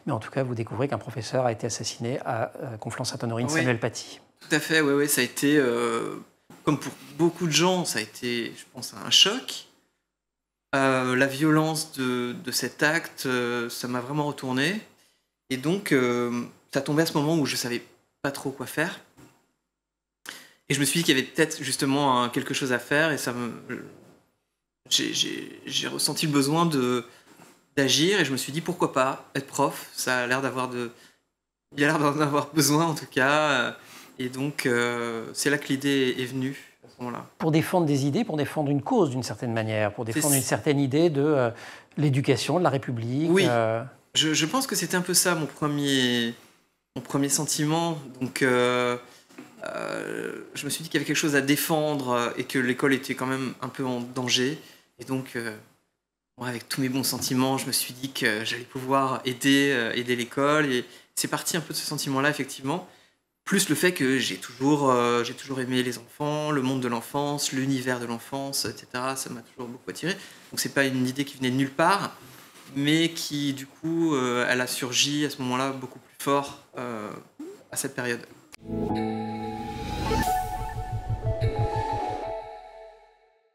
Mais en tout cas, vous découvrez qu'un professeur a été assassiné à Conflans-Sainte-Honorine, Oui. Samuel Paty. Tout à fait, oui, ça a été, comme pour beaucoup de gens, ça a été, je pense, un choc. La violence de cet acte, ça m'a vraiment retourné. Et donc, ça tombait à ce moment où je savais pas trop quoi faire. Et je me suis dit qu'il y avait peut-être justement quelque chose à faire, et j'ai ressenti le besoin d'agir, et je me suis dit pourquoi pas être prof. Ça a l'air il y a l'air d'en avoir besoin en tout cas. Et donc, c'est là que l'idée est venue à ce moment-là. Pour défendre des idées, pour défendre une cause d'une certaine manière, pour défendre une certaine idée de l'éducation, de la République. Oui, je pense que c'était un peu ça mon premier sentiment. Donc, je me suis dit qu'il y avait quelque chose à défendre et que l'école était quand même un peu en danger. Et donc, moi, avec tous mes bons sentiments, je me suis dit que j'allais pouvoir aider l'école. Et c'est parti un peu de ce sentiment-là, effectivement. Plus le fait que j'ai toujours aimé les enfants, le monde de l'enfance, l'univers de l'enfance, etc. Ça m'a toujours beaucoup attiré. Donc c'est pas une idée qui venait de nulle part, mais qui, du coup, elle a surgi à ce moment-là beaucoup plus fort à cette période.